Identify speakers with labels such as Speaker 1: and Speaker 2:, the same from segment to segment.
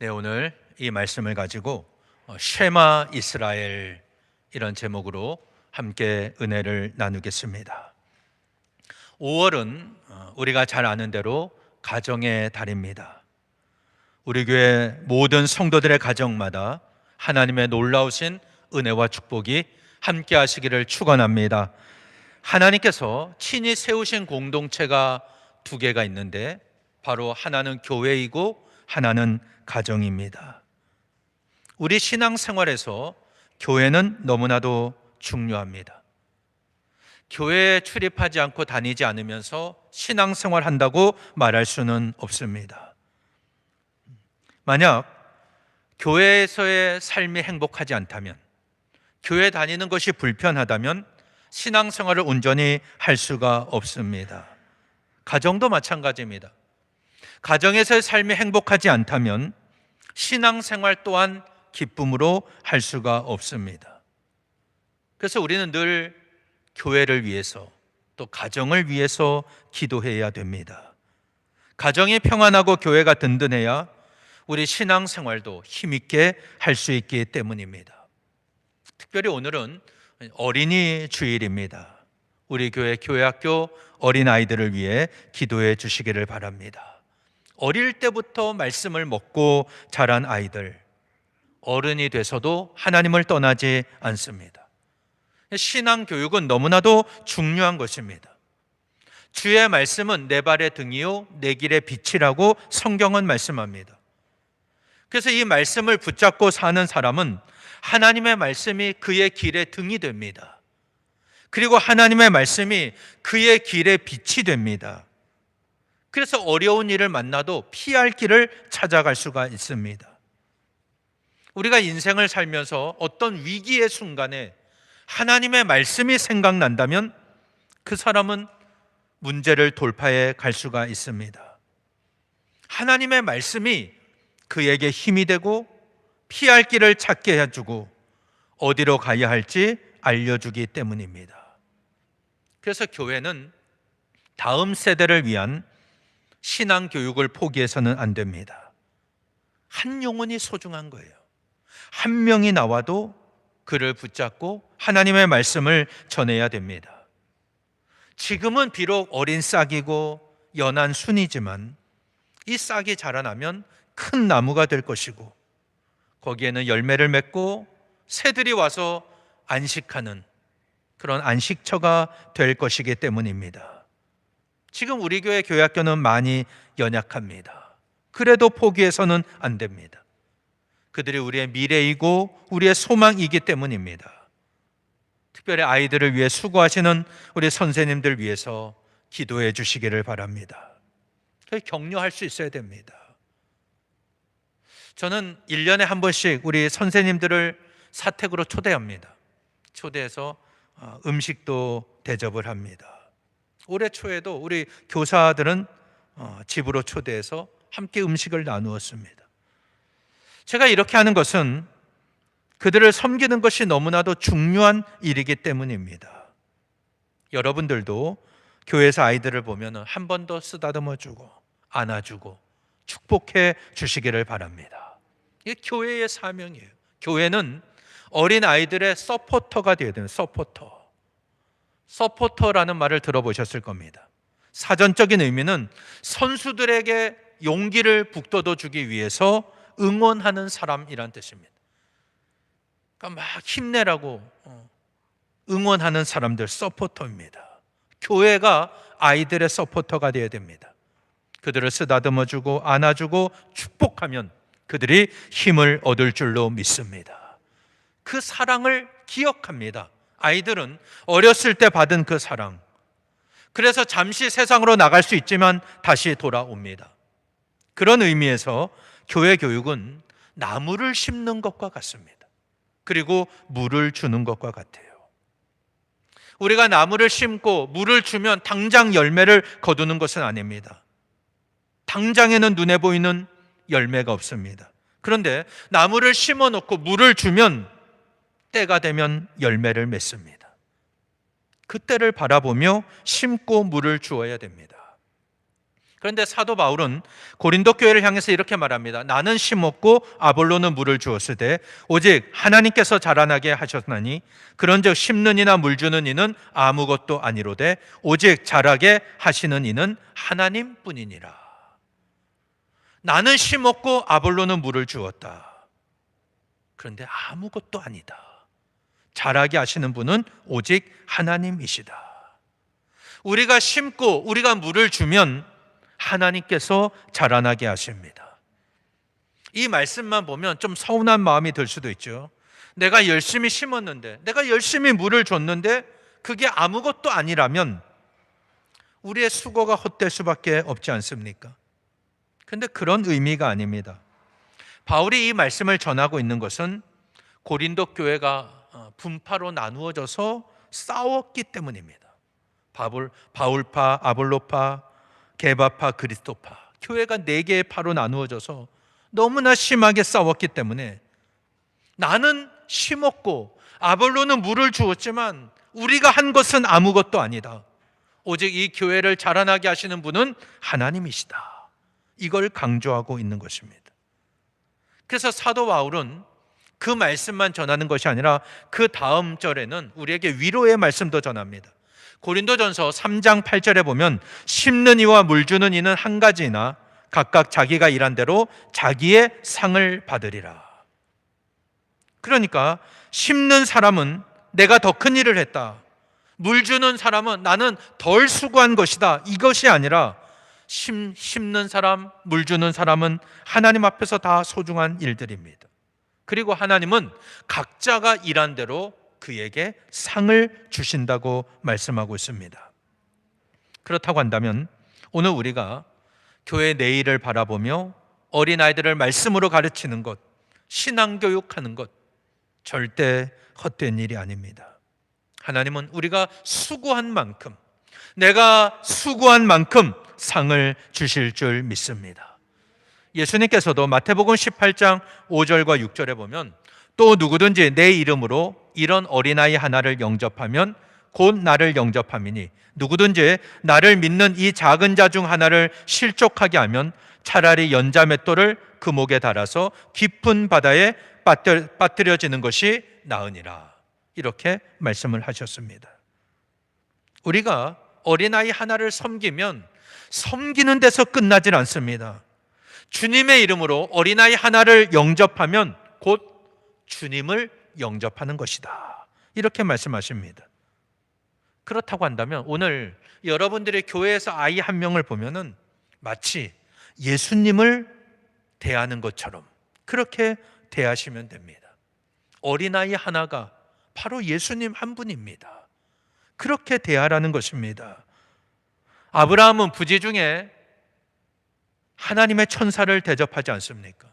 Speaker 1: 네, 오늘 이 말씀을 가지고 쉐마 이스라엘 이런 제목으로 함께 은혜를 나누겠습니다. 5월은 우리가 잘 아는 대로 가정의 달입니다. 우리 교회 모든 성도들의 가정마다 하나님의 놀라우신 은혜와 축복이 함께 하시기를 축원합니다. 하나님께서 친히 세우신 공동체가 두 개가 있는데 바로 하나는 교회이고 하나는 가정입니다. 우리 신앙생활에서 교회는 너무나도 중요합니다. 교회에 출입하지 않고 다니지 않으면서 신앙생활 한다고 말할 수는 없습니다. 만약 교회에서의 삶이 행복하지 않다면, 교회 다니는 것이 불편하다면 신앙생활을 온전히 할 수가 없습니다. 가정도 마찬가지입니다. 가정에서의 삶이 행복하지 않다면 신앙생활 또한 기쁨으로 할 수가 없습니다. 그래서 우리는 늘 교회를 위해서 또 가정을 위해서 기도해야 됩니다. 가정이 평안하고 교회가 든든해야 우리 신앙생활도 힘있게 할 수 있기 때문입니다. 특별히 오늘은 어린이 주일입니다. 우리 교회 교회학교 어린아이들을 위해 기도해 주시기를 바랍니다. 어릴 때부터 말씀을 먹고 자란 아이들, 어른이 돼서도 하나님을 떠나지 않습니다. 신앙 교육은 너무나도 중요한 것입니다. 주의 말씀은 내 발의 등이요 내 길의 빛이라고 성경은 말씀합니다. 그래서 이 말씀을 붙잡고 사는 사람은 하나님의 말씀이 그의 길의 등이 됩니다. 그리고 하나님의 말씀이 그의 길의 빛이 됩니다. 그래서 어려운 일을 만나도 피할 길을 찾아갈 수가 있습니다. 우리가 인생을 살면서 어떤 위기의 순간에 하나님의 말씀이 생각난다면 그 사람은 문제를 돌파해 갈 수가 있습니다. 하나님의 말씀이 그에게 힘이 되고 피할 길을 찾게 해주고 어디로 가야 할지 알려주기 때문입니다. 그래서 교회는 다음 세대를 위한 신앙 교육을 포기해서는 안 됩니다. 한 영혼이 소중한 거예요. 한 명이 나와도 그를 붙잡고 하나님의 말씀을 전해야 됩니다. 지금은 비록 어린 싹이고 연한 순이지만 이 싹이 자라나면 큰 나무가 될 것이고 거기에는 열매를 맺고 새들이 와서 안식하는 그런 안식처가 될 것이기 때문입니다. 지금 우리 교회 교회학교는 많이 연약합니다. 그래도 포기해서는 안 됩니다. 그들이 우리의 미래이고 우리의 소망이기 때문입니다. 특별히 아이들을 위해 수고하시는 우리 선생님들 위해서 기도해 주시기를 바랍니다. 격려할 수 있어야 됩니다. 저는 1년에 한 번씩 우리 선생님들을 사택으로 초대합니다. 초대해서 음식도 대접을 합니다. 올해 초에도 우리 교사들은 집으로 초대해서 함께 음식을 나누었습니다. 제가 이렇게 하는 것은 그들을 섬기는 것이 너무나도 중요한 일이기 때문입니다. 여러분들도 교회에서 아이들을 보면 한 번 더 쓰다듬어주고 안아주고 축복해 주시기를 바랍니다. 이게 교회의 사명이에요. 교회는 어린 아이들의 서포터가 되어야 돼요. 서포터라는 말을 들어보셨을 겁니다. 사전적인 의미는 선수들에게 용기를 북돋워 주기 위해서 응원하는 사람이란 뜻입니다. 그러니까 막 힘내라고 응원하는 사람들, 서포터입니다. 교회가 아이들의 서포터가 되어야 됩니다. 그들을 쓰다듬어주고 안아주고 축복하면 그들이 힘을 얻을 줄로 믿습니다. 그 사랑을 기억합니다. 아이들은 어렸을 때 받은 그 사랑, 그래서 잠시 세상으로 나갈 수 있지만 다시 돌아옵니다. 그런 의미에서 교회 교육은 나무를 심는 것과 같습니다. 그리고 물을 주는 것과 같아요. 우리가 나무를 심고 물을 주면 당장 열매를 거두는 것은 아닙니다. 당장에는 눈에 보이는 열매가 없습니다. 그런데 나무를 심어 놓고 물을 주면 때가 되면 열매를 맺습니다. 그때를 바라보며 심고 물을 주어야 됩니다. 그런데 사도 바울은 고린도 교회를 향해서 이렇게 말합니다. 나는 심었고 아볼로는 물을 주었으되 오직 하나님께서 자라나게 하셨나니 그런즉 심는 이나 물 주는 이는 아무것도 아니로되 오직 자라게 하시는 이는 하나님뿐이니라. 나는 심었고 아볼로는 물을 주었다. 그런데 아무것도 아니다. 자라게 하시는 분은 오직 하나님이시다. 우리가 심고 우리가 물을 주면 하나님께서 자라나게 하십니다. 이 말씀만 보면 좀 서운한 마음이 들 수도 있죠. 내가 열심히 심었는데, 내가 열심히 물을 줬는데 그게 아무것도 아니라면 우리의 수고가 헛될 수밖에 없지 않습니까? 그런데 그런 의미가 아닙니다. 바울이 이 말씀을 전하고 있는 것은 고린도 교회가 분파로 나누어져서 싸웠기 때문입니다. 바울파, 아볼로파, 게바파, 그리스도파, 교회가 4개의 파로 나누어져서 너무나 심하게 싸웠기 때문에 나는 심었고 아볼로는 물을 주었지만 우리가 한 것은 아무것도 아니다. 오직 이 교회를 자라나게 하시는 분은 하나님이시다. 이걸 강조하고 있는 것입니다. 그래서 사도 바울은 그 말씀만 전하는 것이 아니라 그 다음 절에는 우리에게 위로의 말씀도 전합니다. 고린도전서 3장 8절에 보면 심는 이와 물 주는 이는 한 가지이나 각각 자기가 일한 대로 자기의 상을 받으리라. 그러니까 심는 사람은 내가 더 큰 일을 했다. 물 주는 사람은 나는 덜 수고한 것이다. 이것이 아니라 심는 사람, 물 주는 사람은 하나님 앞에서 다 소중한 일들입니다. 그리고 하나님은 각자가 일한 대로 그에게 상을 주신다고 말씀하고 있습니다. 그렇다고 한다면 오늘 우리가 교회 내일을 바라보며 어린아이들을 말씀으로 가르치는 것, 신앙교육하는 것 절대 헛된 일이 아닙니다. 하나님은 우리가 수고한 만큼, 내가 수고한 만큼 상을 주실 줄 믿습니다. 예수님께서도 마태복음 18장 5절과 6절에 보면 또 누구든지 내 이름으로 이런 어린아이 하나를 영접하면 곧 나를 영접함이니 누구든지 나를 믿는 이 작은 자 중 하나를 실족하게 하면 차라리 연자 맷돌을 그 목에 달아서 깊은 바다에 빠뜨려지는 것이 나으니라. 이렇게 말씀을 하셨습니다. 우리가 어린아이 하나를 섬기면 섬기는 데서 끝나질 않습니다. 주님의 이름으로 어린아이 하나를 영접하면 곧 주님을 영접하는 것이다. 이렇게 말씀하십니다. 그렇다고 한다면 오늘 여러분들의 교회에서 아이 한 명을 보면은 마치 예수님을 대하는 것처럼 그렇게 대하시면 됩니다. 어린아이 하나가 바로 예수님 한 분입니다. 그렇게 대하라는 것입니다. 아브라함은 부지 중에 하나님의 천사를 대접하지 않습니까?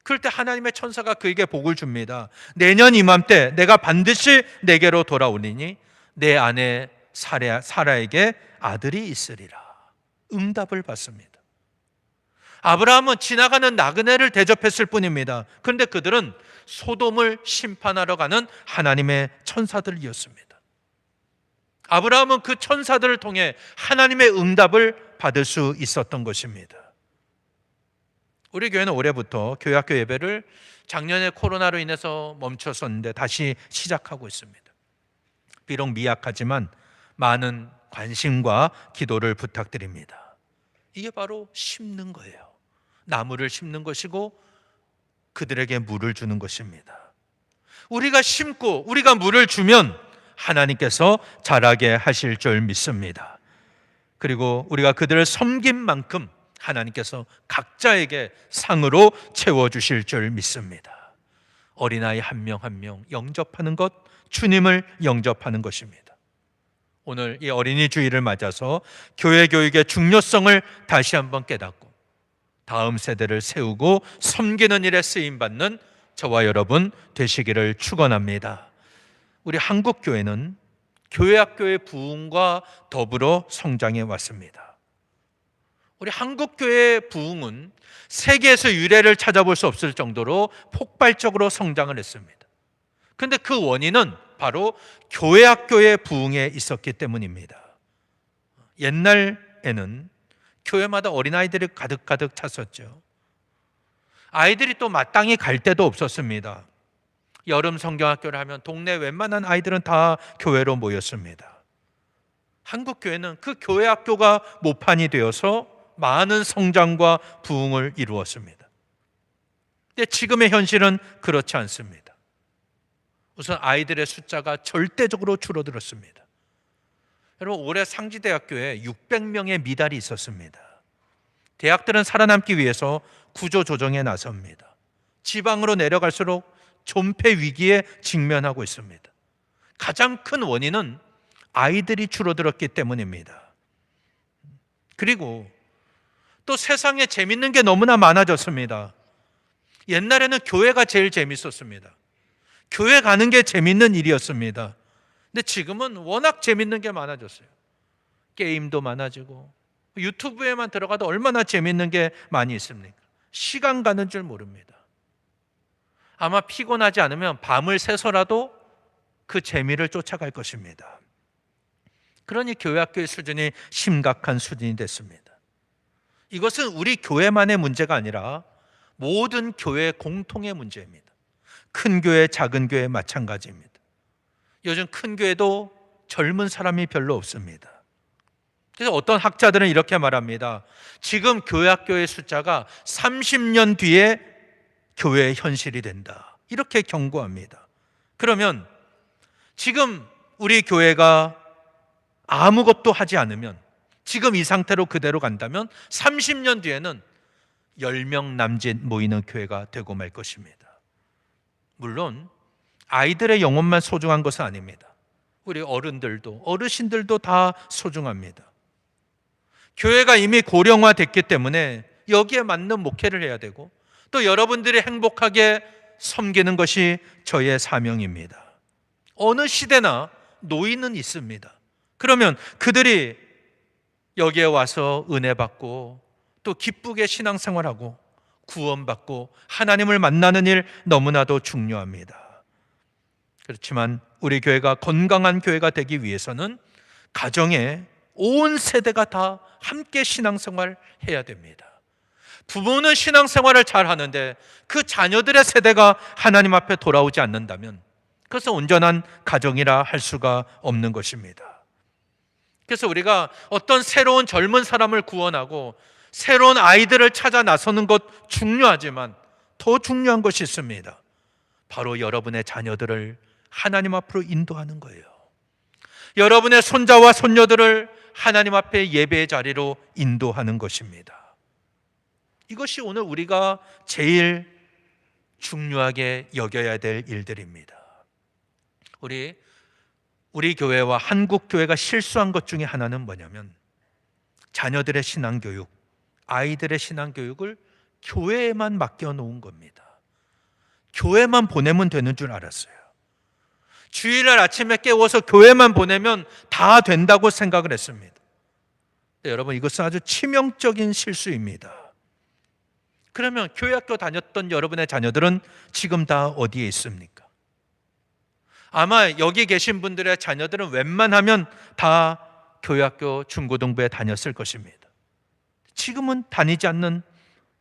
Speaker 1: 그럴 때 하나님의 천사가 그에게 복을 줍니다. 내년 이맘때 내가 반드시 내게로 돌아오리니 내 아내 사라에게 아들이 있으리라. 응답을 받습니다. 아브라함은 지나가는 나그네를 대접했을 뿐입니다. 그런데 그들은 소돔을 심판하러 가는 하나님의 천사들이었습니다. 아브라함은 그 천사들을 통해 하나님의 응답을 받을 수 있었던 것입니다. 우리 교회는 올해부터 교회학교 예배를 작년에 코로나로 인해서 멈췄었는데 다시 시작하고 있습니다. 비록 미약하지만 많은 관심과 기도를 부탁드립니다. 이게 바로 심는 거예요. 나무를 심는 것이고 그들에게 물을 주는 것입니다. 우리가 심고 우리가 물을 주면 하나님께서 자라게 하실 줄 믿습니다. 그리고 우리가 그들을 섬긴 만큼 하나님께서 각자에게 상으로 채워주실 줄 믿습니다. 어린아이 한 명 한 명 영접하는 것, 주님을 영접하는 것입니다. 오늘 이 어린이 주일을 맞아서 교회 교육의 중요성을 다시 한번 깨닫고 다음 세대를 세우고 섬기는 일에 쓰임받는 저와 여러분 되시기를 축원합니다. 우리 한국교회는 교회학교의 부흥과 더불어 성장해 왔습니다. 우리 한국교회의 부흥은 세계에서 유례를 찾아볼 수 없을 정도로 폭발적으로 성장을 했습니다. 그런데 그 원인은 바로 교회학교의 부흥에 있었기 때문입니다. 옛날에는 교회마다 어린아이들이 가득가득 찼었죠. 아이들이 또 마땅히 갈 데도 없었습니다. 여름 성경학교를 하면 동네 웬만한 아이들은 다 교회로 모였습니다. 한국 교회는 그 교회 학교가 모판이 되어서 많은 성장과 부흥을 이루었습니다. 근데 지금의 현실은 그렇지 않습니다. 우선 아이들의 숫자가 절대적으로 줄어들었습니다. 여러분, 올해 상지대학교에 600명의 미달이 있었습니다. 대학들은 살아남기 위해서 구조조정에 나섭니다. 지방으로 내려갈수록 존폐 위기에 직면하고 있습니다. 가장 큰 원인은 아이들이 줄어들었기 때문입니다. 그리고 또 세상에 재밌는 게 너무나 많아졌습니다. 옛날에는 교회가 제일 재밌었습니다. 교회 가는 게 재밌는 일이었습니다. 근데 지금은 워낙 재밌는 게 많아졌어요. 게임도 많아지고 유튜브에만 들어가도 얼마나 재밌는 게 많이 있습니까? 시간 가는 줄 모릅니다. 아마 피곤하지 않으면 밤을 새서라도 그 재미를 쫓아갈 것입니다. 그러니 교회 학교의 수준이 심각한 수준이 됐습니다. 이것은 우리 교회만의 문제가 아니라 모든 교회 공통의 문제입니다. 큰 교회, 작은 교회 마찬가지입니다. 요즘 큰 교회도 젊은 사람이 별로 없습니다. 그래서 어떤 학자들은 이렇게 말합니다. 지금 교회 학교의 숫자가 30년 뒤에 교회의 현실이 된다. 이렇게 경고합니다. 그러면 지금 우리 교회가 아무것도 하지 않으면, 지금 이 상태로 그대로 간다면 30년 뒤에는 10명 남짓 모이는 교회가 되고 말 것입니다. 물론 아이들의 영혼만 소중한 것은 아닙니다. 우리 어른들도, 어르신들도 다 소중합니다. 교회가 이미 고령화됐기 때문에 여기에 맞는 목회를 해야 되고, 또 여러분들이 행복하게 섬기는 것이 저의 사명입니다. 어느 시대나 노인은 있습니다. 그러면 그들이 여기에 와서 은혜 받고 또 기쁘게 신앙생활하고 구원받고 하나님을 만나는 일 너무나도 중요합니다. 그렇지만 우리 교회가 건강한 교회가 되기 위해서는 가정에 온 세대가 다 함께 신앙생활 해야 됩니다. 부모는 신앙생활을 잘 하는데 그 자녀들의 세대가 하나님 앞에 돌아오지 않는다면 그것은 온전한 가정이라 할 수가 없는 것입니다. 그래서 우리가 어떤 새로운 젊은 사람을 구원하고 새로운 아이들을 찾아 나서는 것 중요하지만 더 중요한 것이 있습니다. 바로 여러분의 자녀들을 하나님 앞으로 인도하는 거예요. 여러분의 손자와 손녀들을 하나님 앞에 예배의 자리로 인도하는 것입니다. 이것이 오늘 우리가 제일 중요하게 여겨야 될 일들입니다. 우리 교회와 한국 교회가 실수한 것 중에 하나는 뭐냐면 자녀들의 신앙교육, 아이들의 신앙교육을 교회에만 맡겨놓은 겁니다. 교회만 보내면 되는 줄 알았어요. 주일날 아침에 깨워서 교회만 보내면 다 된다고 생각을 했습니다. 여러분, 이것은 아주 치명적인 실수입니다. 그러면 교회 학교 다녔던 여러분의 자녀들은 지금 다 어디에 있습니까? 아마 여기 계신 분들의 자녀들은 웬만하면 다 교회 학교 중고등부에 다녔을 것입니다. 지금은 다니지 않는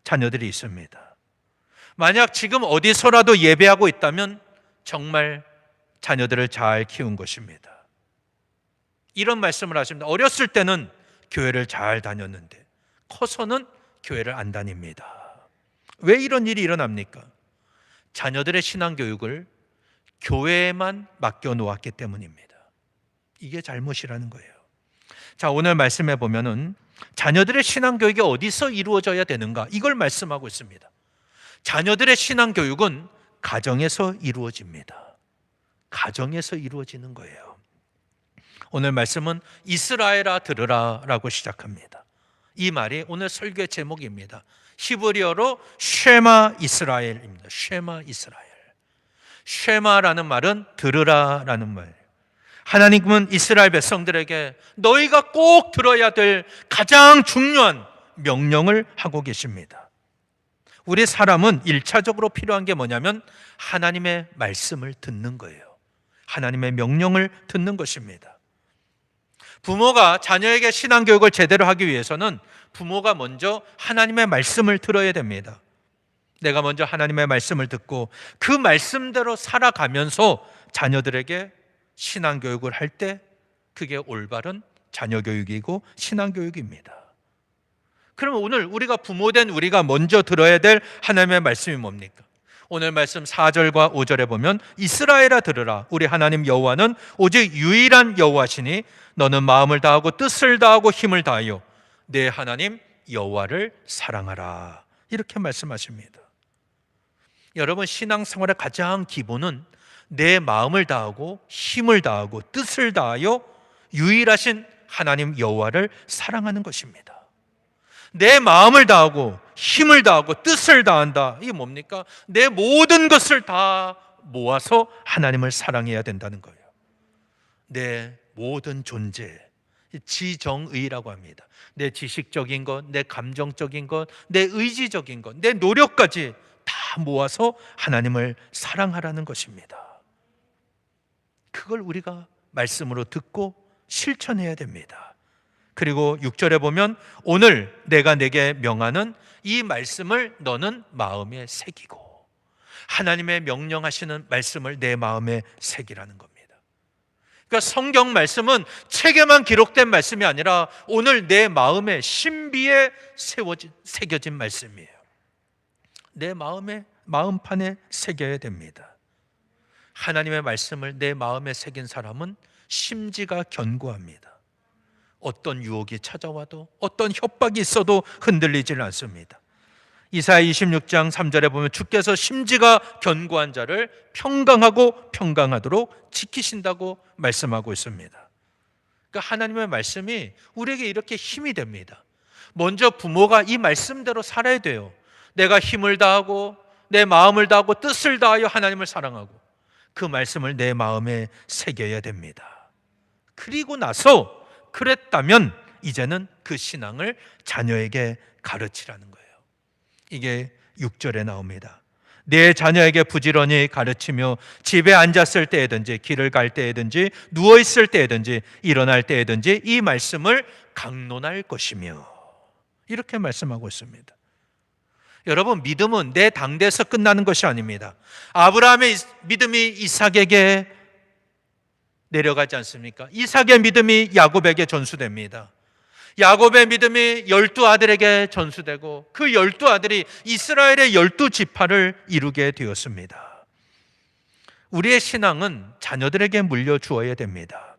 Speaker 1: 자녀들이 있습니다. 만약 지금 어디서라도 예배하고 있다면 정말 자녀들을 잘 키운 것입니다. 이런 말씀을 하십니다. 어렸을 때는 교회를 잘 다녔는데 커서는 교회를 안 다닙니다. 왜 이런 일이 일어납니까? 자녀들의 신앙교육을 교회에만 맡겨놓았기 때문입니다. 이게 잘못이라는 거예요. 자, 오늘 말씀해 보면은 자녀들의 신앙교육이 어디서 이루어져야 되는가, 이걸 말씀하고 있습니다. 자녀들의 신앙교육은 가정에서 이루어집니다. 가정에서 이루어지는 거예요. 오늘 말씀은 이스라엘아 들으라 라고 시작합니다. 이 말이 오늘 설교의 제목입니다. 히브리어로 쉐마 이스라엘입니다. 쉐마 이스라엘. 쉐마라는 말은 들으라라는 말이에요. 하나님은 이스라엘 백성들에게 너희가 꼭 들어야 될 가장 중요한 명령을 하고 계십니다. 우리 사람은 1차적으로 필요한 게 뭐냐면 하나님의 말씀을 듣는 거예요. 하나님의 명령을 듣는 것입니다. 부모가 자녀에게 신앙교육을 제대로 하기 위해서는 부모가 먼저 하나님의 말씀을 들어야 됩니다. 내가 먼저 하나님의 말씀을 듣고 그 말씀대로 살아가면서 자녀들에게 신앙교육을 할 때 그게 올바른 자녀교육이고 신앙교육입니다. 그러면 오늘 우리가 부모된 우리가 먼저 들어야 될 하나님의 말씀이 뭡니까? 오늘 말씀 4절과 5절에 보면 이스라엘아 들으라 우리 하나님 여호와는 오직 유일한 여호와시니 너는 마음을 다하고 뜻을 다하고 힘을 다하여 내 하나님 여호와를 사랑하라 이렇게 말씀하십니다. 여러분 신앙생활의 가장 기본은 내 마음을 다하고 힘을 다하고 뜻을 다하여 유일하신 하나님 여호와를 사랑하는 것입니다. 내 마음을 다하고 힘을 다하고 뜻을 다한다. 이게 뭡니까? 내 모든 것을 다 모아서 하나님을 사랑해야 된다는 거예요. 내 모든 존재, 지정의라고 합니다. 내 지식적인 것, 내 감정적인 것, 내 의지적인 것, 내 노력까지 다 모아서 하나님을 사랑하라는 것입니다. 그걸 우리가 말씀으로 듣고 실천해야 됩니다. 그리고 6절에 보면 오늘 내가 내게 명하는 이 말씀을 너는 마음에 새기고 하나님의 명령하시는 말씀을 내 마음에 새기라는 겁니다. 그러니까 성경 말씀은 책에만 기록된 말씀이 아니라 오늘 내 마음의 신비에 새겨진 말씀이에요. 내 마음의 마음판에 새겨야 됩니다. 하나님의 말씀을 내 마음에 새긴 사람은 심지가 견고합니다. 어떤 유혹이 찾아와도 어떤 협박이 있어도 흔들리질 않습니다. 이사야 26장 3절에 보면 주께서 심지가 견고한 자를 평강하고 평강하도록 지키신다고 말씀하고 있습니다. 그러니까 하나님의 말씀이 우리에게 이렇게 힘이 됩니다. 먼저 부모가 이 말씀대로 살아야 돼요. 내가 힘을 다하고 내 마음을 다하고 뜻을 다하여 하나님을 사랑하고 그 말씀을 내 마음에 새겨야 됩니다. 그리고 나서 그랬다면 이제는 그 신앙을 자녀에게 가르치라는 거예요. 이게 6절에 나옵니다. 내 자녀에게 부지런히 가르치며 집에 앉았을 때에든지 길을 갈 때에든지 누워있을 때에든지 일어날 때에든지 이 말씀을 강론할 것이며 이렇게 말씀하고 있습니다. 여러분 믿음은 내 당대에서 끝나는 것이 아닙니다. 아브라함의 믿음이 이삭에게 내려가지 않습니까? 이삭의 믿음이 야곱에게 전수됩니다. 야곱의 믿음이 12아들에게 전수되고 그 12아들이 이스라엘의 12지파를 이루게 되었습니다. 우리의 신앙은 자녀들에게 물려주어야 됩니다.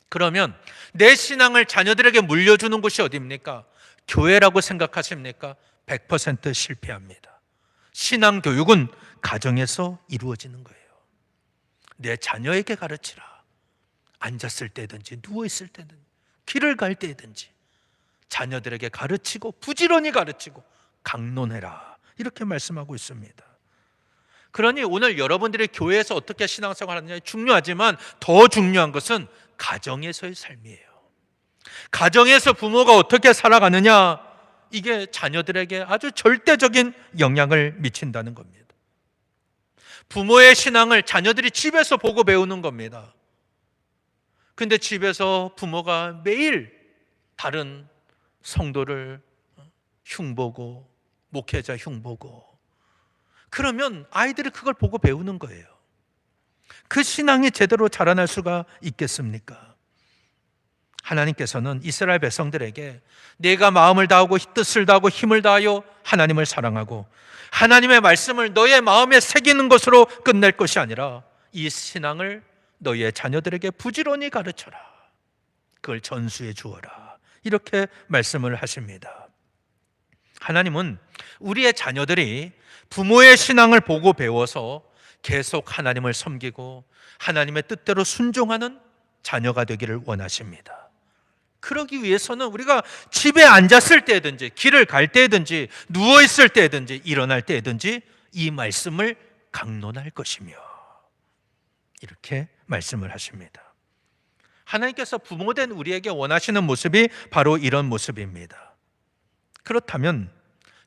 Speaker 1: 그러면 내 신앙을 자녀들에게 물려주는 곳이 어디입니까? 교회라고 생각하십니까? 100% 실패합니다. 신앙 교육은 가정에서 이루어지는 거예요. 내 자녀에게 가르치라. 앉았을 때든지 누워있을 때든지 길을 갈 때든지 자녀들에게 가르치고 부지런히 가르치고 강론해라 이렇게 말씀하고 있습니다. 그러니 오늘 여러분들이 교회에서 어떻게 신앙생활 하느냐 중요하지만 더 중요한 것은 가정에서의 삶이에요. 가정에서 부모가 어떻게 살아가느냐 이게 자녀들에게 아주 절대적인 영향을 미친다는 겁니다. 부모의 신앙을 자녀들이 집에서 보고 배우는 겁니다. 근데 집에서 부모가 매일 다른 성도를 흉보고 목회자 흉보고 그러면 아이들이 그걸 보고 배우는 거예요. 그 신앙이 제대로 자라날 수가 있겠습니까? 하나님께서는 이스라엘 백성들에게 내가 마음을 다하고 뜻을 다하고 힘을 다하여 하나님을 사랑하고 하나님의 말씀을 너의 마음에 새기는 것으로 끝낼 것이 아니라 이 신앙을 너의 자녀들에게 부지런히 가르쳐라. 그걸 전수해 주어라. 이렇게 말씀을 하십니다. 하나님은 우리의 자녀들이 부모의 신앙을 보고 배워서 계속 하나님을 섬기고 하나님의 뜻대로 순종하는 자녀가 되기를 원하십니다. 그러기 위해서는 우리가 집에 앉았을 때든지 길을 갈 때든지 누워있을 때든지 일어날 때든지 이 말씀을 강론할 것이며 이렇게 말씀을 하십니다. 하나님께서 부모된 우리에게 원하시는 모습이 바로 이런 모습입니다. 그렇다면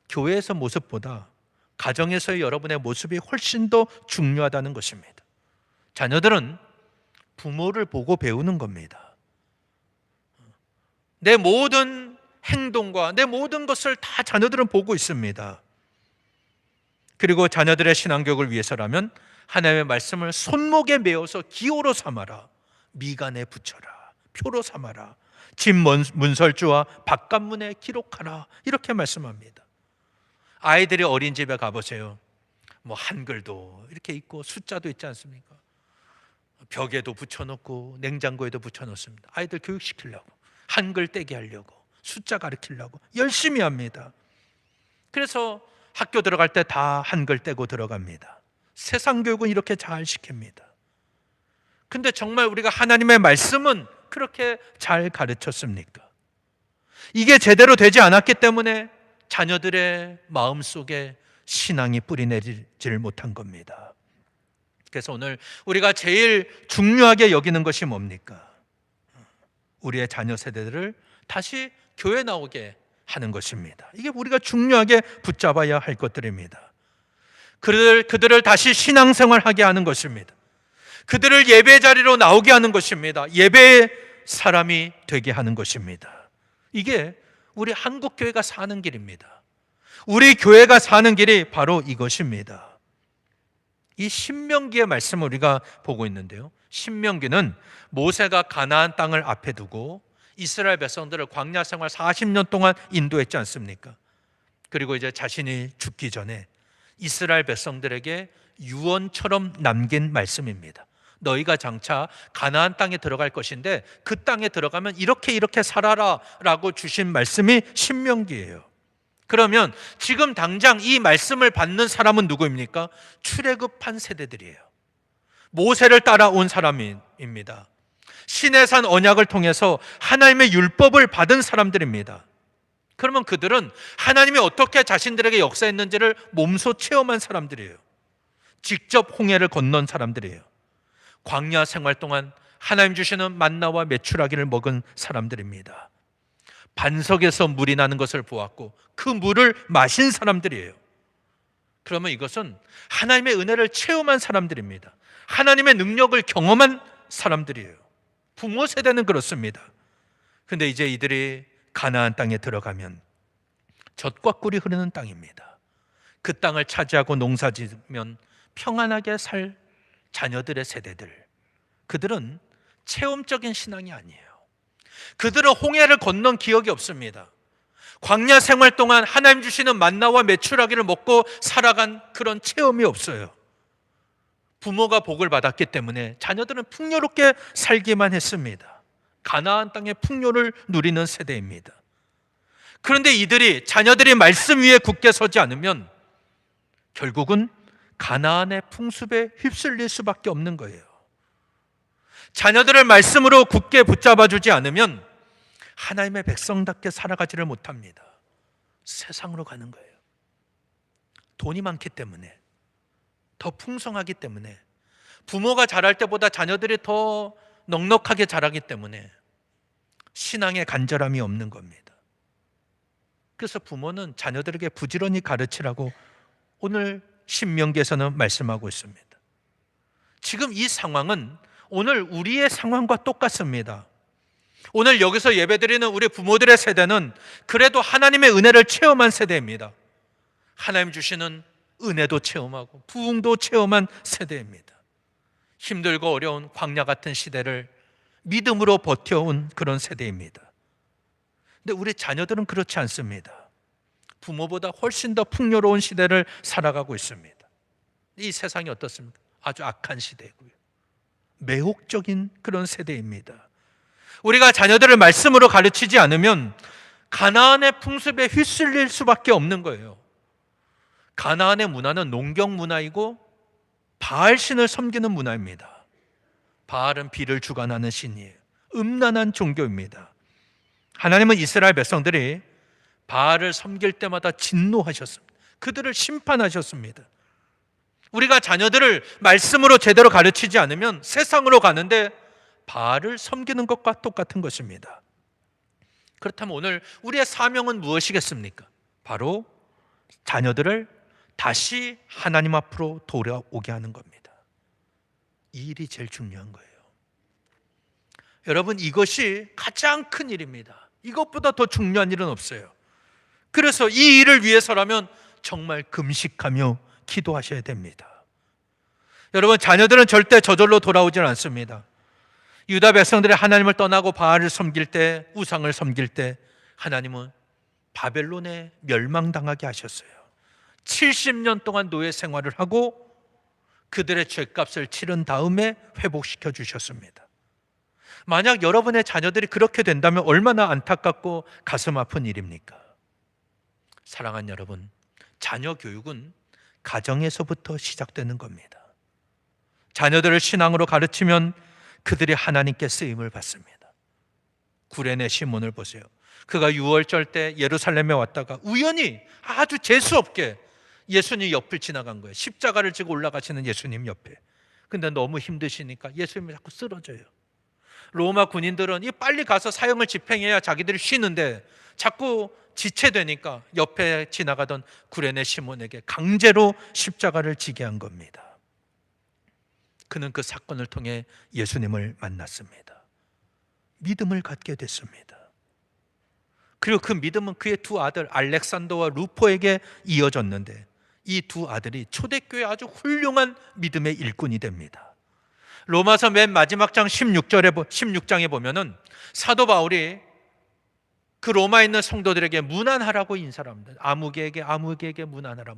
Speaker 1: 교회에서 모습보다 가정에서의 여러분의 모습이 훨씬 더 중요하다는 것입니다. 자녀들은 부모를 보고 배우는 겁니다. 내 모든 행동과 내 모든 것을 다 자녀들은 보고 있습니다. 그리고 자녀들의 신앙교육을 위해서라면 하나님의 말씀을 손목에 메어서 기호로 삼아라, 미간에 붙여라, 표로 삼아라, 집 문설주와 바깥문에 기록하라, 이렇게 말씀합니다. 아이들이 어린이집에 가보세요. 뭐 한글도 이렇게 있고 숫자도 있지 않습니까? 벽에도 붙여놓고 냉장고에도 붙여놓습니다. 아이들 교육시키려고, 한글 떼게 하려고, 숫자 가르치려고 열심히 합니다. 그래서 학교 들어갈 때 다 한글 떼고 들어갑니다. 세상 교육은 이렇게 잘 시킵니다. 근데 정말 우리가 하나님의 말씀은 그렇게 잘 가르쳤습니까? 이게 제대로 되지 않았기 때문에 자녀들의 마음속에 신앙이 뿌리내리질 못한 겁니다. 그래서 오늘 우리가 제일 중요하게 여기는 것이 뭡니까? 우리의 자녀 세대들을 다시 교회 나오게 하는 것입니다. 이게 우리가 중요하게 붙잡아야 할 것들입니다. 그들을 다시 신앙생활하게 하는 것입니다. 그들을 예배 자리로 나오게 하는 것입니다. 예배의 사람이 되게 하는 것입니다. 이게 우리 한국교회가 사는 길입니다. 우리 교회가 사는 길이 바로 이것입니다. 이 신명기의 말씀을 우리가 보고 있는데요, 신명기는 모세가 가나안 땅을 앞에 두고 이스라엘 백성들을 광야 생활 40년 동안 인도했지 않습니까? 그리고 이제 자신이 죽기 전에 이스라엘 백성들에게 유언처럼 남긴 말씀입니다. 너희가 장차 가나안 땅에 들어갈 것인데 그 땅에 들어가면 이렇게 살아라 라고 주신 말씀이 신명기예요. 그러면 지금 당장 이 말씀을 받는 사람은 누구입니까? 출애굽한 세대들이에요. 모세를 따라온 사람입니다. 시내산 언약을 통해서 하나님의 율법을 받은 사람들입니다. 그러면 그들은 하나님이 어떻게 자신들에게 역사했는지를 몸소 체험한 사람들이에요. 직접 홍해를 건넌 사람들이에요. 광야 생활 동안 하나님 주시는 만나와 메추라기를 먹은 사람들입니다. 반석에서 물이 나는 것을 보았고 그 물을 마신 사람들이에요. 그러면 이것은 하나님의 은혜를 체험한 사람들입니다. 하나님의 능력을 경험한 사람들이에요. 부모 세대는 그렇습니다. 근데 이제 이들이 가나안 땅에 들어가면 젖과 꿀이 흐르는 땅입니다. 그 땅을 차지하고 농사지으면 평안하게 살 자녀들의 세대들, 그들은 체험적인 신앙이 아니에요. 그들은 홍해를 건넌 기억이 없습니다. 광야 생활 동안 하나님 주시는 만나와 메추라기를 먹고 살아간 그런 체험이 없어요. 부모가 복을 받았기 때문에 자녀들은 풍요롭게 살기만 했습니다. 가나안 땅의 풍요를 누리는 세대입니다. 그런데 자녀들이 말씀 위에 굳게 서지 않으면 결국은 가나안의 풍습에 휩쓸릴 수밖에 없는 거예요. 자녀들을 말씀으로 굳게 붙잡아 주지 않으면 하나님의 백성답게 살아가지를 못합니다. 세상으로 가는 거예요. 돈이 많기 때문에, 더 풍성하기 때문에, 부모가 자랄 때보다 자녀들이 더 넉넉하게 자라기 때문에 신앙의 간절함이 없는 겁니다. 그래서 부모는 자녀들에게 부지런히 가르치라고 오늘 신명기에서는 말씀하고 있습니다. 지금 이 상황은 오늘 우리의 상황과 똑같습니다. 오늘 여기서 예배드리는 우리 부모들의 세대는 그래도 하나님의 은혜를 체험한 세대입니다. 하나님 주시는 은혜도 체험하고 부흥도 체험한 세대입니다. 힘들고 어려운 광야 같은 시대를 믿음으로 버텨온 그런 세대입니다. 근데 우리 자녀들은 그렇지 않습니다. 부모보다 훨씬 더 풍요로운 시대를 살아가고 있습니다. 이 세상이 어떻습니까? 아주 악한 시대고요. 매혹적인 그런 세대입니다. 우리가 자녀들을 말씀으로 가르치지 않으면 가나안의 풍습에 휩쓸릴 수밖에 없는 거예요. 가나안의 문화는 농경 문화이고 바알 신을 섬기는 문화입니다. 바알은 비를 주관하는 신이에요. 음란한 종교입니다. 하나님은 이스라엘 백성들이 바알을 섬길 때마다 진노하셨습니다. 그들을 심판하셨습니다. 우리가 자녀들을 말씀으로 제대로 가르치지 않으면 세상으로 가는데 바알을 섬기는 것과 똑같은 것입니다. 그렇다면 오늘 우리의 사명은 무엇이겠습니까? 바로 자녀들을 다시 하나님 앞으로 돌아오게 하는 겁니다. 이 일이 제일 중요한 거예요. 여러분, 이것이 가장 큰 일입니다. 이것보다 더 중요한 일은 없어요. 그래서 이 일을 위해서라면 정말 금식하며 기도하셔야 됩니다. 여러분, 자녀들은 절대 저절로 돌아오질 않습니다. 유다 백성들이 하나님을 떠나고 바알을 섬길 때, 우상을 섬길 때 하나님은 바벨론에 멸망당하게 하셨어요. 70년 동안 노예 생활을 하고 그들의 죄값을 치른 다음에 회복시켜 주셨습니다. 만약 여러분의 자녀들이 그렇게 된다면 얼마나 안타깝고 가슴 아픈 일입니까? 사랑하는 여러분, 자녀 교육은 가정에서부터 시작되는 겁니다. 자녀들을 신앙으로 가르치면 그들이 하나님께 쓰임을 받습니다. 구레네 시몬을 보세요. 그가 유월절 때 예루살렘에 왔다가 우연히 아주 재수없게 예수님 옆을 지나간 거예요. 십자가를 지고 올라가시는 예수님 옆에. 근데 너무 힘드시니까 예수님이 자꾸 쓰러져요. 로마 군인들은 이 빨리 가서 사형을 집행해야 자기들이 쉬는데 자꾸 지체되니까 옆에 지나가던 구레네 시몬에게 강제로 십자가를 지게 한 겁니다. 그는 그 사건을 통해 예수님을 만났습니다. 믿음을 갖게 됐습니다. 그리고 그 믿음은 그의 두 아들 알렉산더와 루포에게 이어졌는데 이 두 아들이 초대교회 아주 훌륭한 믿음의 일꾼이 됩니다. 로마서 맨 마지막 장 16장에 보면은 사도 바울이 그 로마에 있는 성도들에게 문안하라고 인사를 합니다. 아무개에게 문안하라.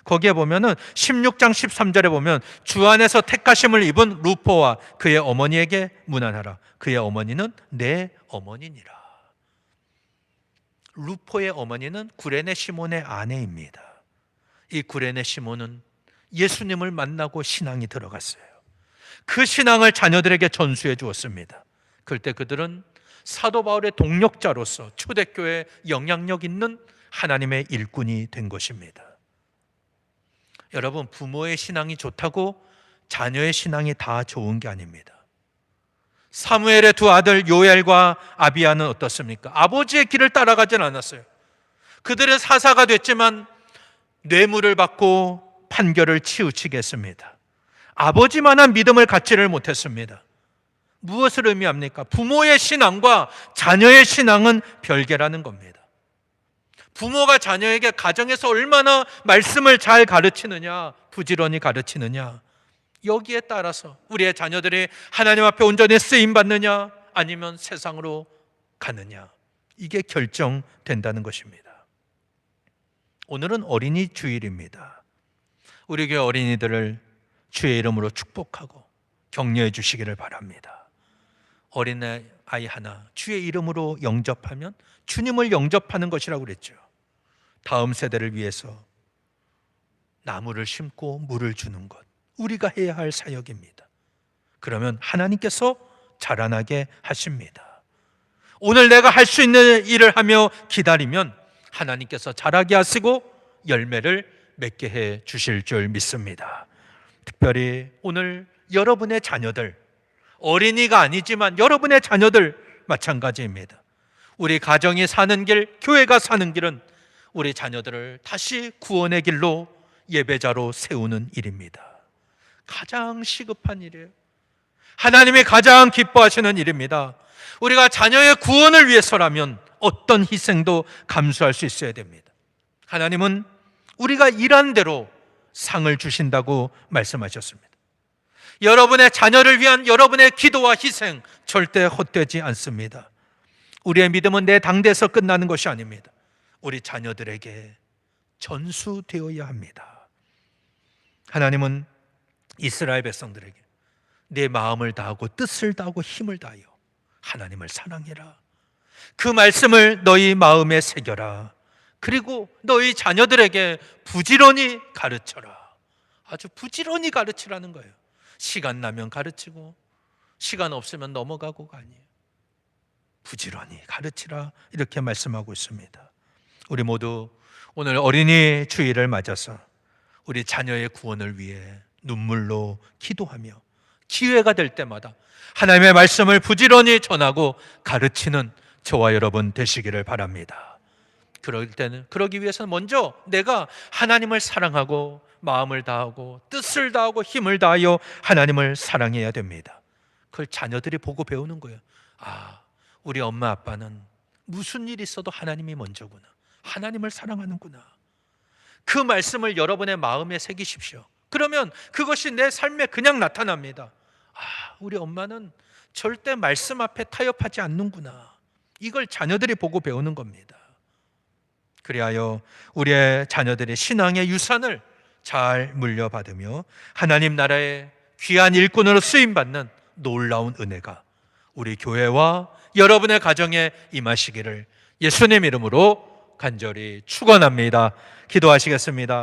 Speaker 1: 거기에 보면은 16장 13절에 보면 주 안에서 택하심을 입은 루포와 그의 어머니에게 문안하라. 그의 어머니는 내 어머니니라. 루포의 어머니는 구레네 시몬의 아내입니다. 이 구레네 시몬은 예수님을 만나고 신앙이 들어갔어요. 그 신앙을 자녀들에게 전수해 주었습니다. 그때 그들은 사도 바울의 동력자로서 초대교회에 영향력 있는 하나님의 일꾼이 된 것입니다. 여러분, 부모의 신앙이 좋다고 자녀의 신앙이 다 좋은 게 아닙니다. 사무엘의 두 아들 요엘과 아비야는 어떻습니까? 아버지의 길을 따라가진 않았어요. 그들은 사사가 됐지만 뇌물을 받고 판결을 치우치게 했습니다. 아버지만한 믿음을 갖지를 못했습니다. 무엇을 의미합니까? 부모의 신앙과 자녀의 신앙은 별개라는 겁니다. 부모가 자녀에게 가정에서 얼마나 말씀을 잘 가르치느냐, 부지런히 가르치느냐, 여기에 따라서 우리의 자녀들이 하나님 앞에 온전히 쓰임받느냐 아니면 세상으로 가느냐, 이게 결정된다는 것입니다. 오늘은 어린이 주일입니다. 우리 교회 어린이들을 주의 이름으로 축복하고 격려해 주시기를 바랍니다. 어린아이 하나 주의 이름으로 영접하면 주님을 영접하는 것이라고 그랬죠. 다음 세대를 위해서 나무를 심고 물을 주는 것, 우리가 해야 할 사역입니다. 그러면 하나님께서 자라나게 하십니다. 오늘 내가 할 수 있는 일을 하며 기다리면 하나님께서 자라게 하시고 열매를 맺게 해 주실 줄 믿습니다. 특별히 오늘 여러분의 자녀들, 어린이가 아니지만 여러분의 자녀들 마찬가지입니다. 우리 가정이 사는 길, 교회가 사는 길은 우리 자녀들을 다시 구원의 길로 예배자로 세우는 일입니다. 가장 시급한 일이에요. 하나님이 가장 기뻐하시는 일입니다. 우리가 자녀의 구원을 위해서라면 어떤 희생도 감수할 수 있어야 됩니다. 하나님은 우리가 일한 대로 상을 주신다고 말씀하셨습니다. 여러분의 자녀를 위한 여러분의 기도와 희생 절대 헛되지 않습니다. 우리의 믿음은 내 당대에서 끝나는 것이 아닙니다. 우리 자녀들에게 전수되어야 합니다. 하나님은 이스라엘 백성들에게 내 마음을 다하고 뜻을 다하고 힘을 다하여 하나님을 사랑해라, 그 말씀을 너희 마음에 새겨라, 그리고 너희 자녀들에게 부지런히 가르쳐라. 아주 부지런히 가르치라는 거예요. 시간 나면 가르치고 시간 없으면 넘어가고가 아니에요. 부지런히 가르치라, 이렇게 말씀하고 있습니다. 우리 모두 오늘 어린이 주일을 맞아서 우리 자녀의 구원을 위해 눈물로 기도하며 기회가 될 때마다 하나님의 말씀을 부지런히 전하고 가르치는 저와 여러분 되시기를 바랍니다. 그러기 위해서는 먼저 내가 하나님을 사랑하고 마음을 다하고 뜻을 다하고 힘을 다하여 하나님을 사랑해야 됩니다. 그걸 자녀들이 보고 배우는 거예요. 아, 우리 엄마 아빠는 무슨 일이 있어도 하나님이 먼저구나. 하나님을 사랑하는구나. 그 말씀을 여러분의 마음에 새기십시오. 그러면 그것이 내 삶에 그냥 나타납니다. 우리 엄마는 절대 말씀 앞에 타협하지 않는구나. 이걸 자녀들이 보고 배우는 겁니다. 그리하여 우리의 자녀들의 신앙의 유산을 잘 물려받으며 하나님 나라의 귀한 일꾼으로 쓰임받는 놀라운 은혜가 우리 교회와 여러분의 가정에 임하시기를 예수님 이름으로 간절히 축원합니다. 기도하시겠습니다.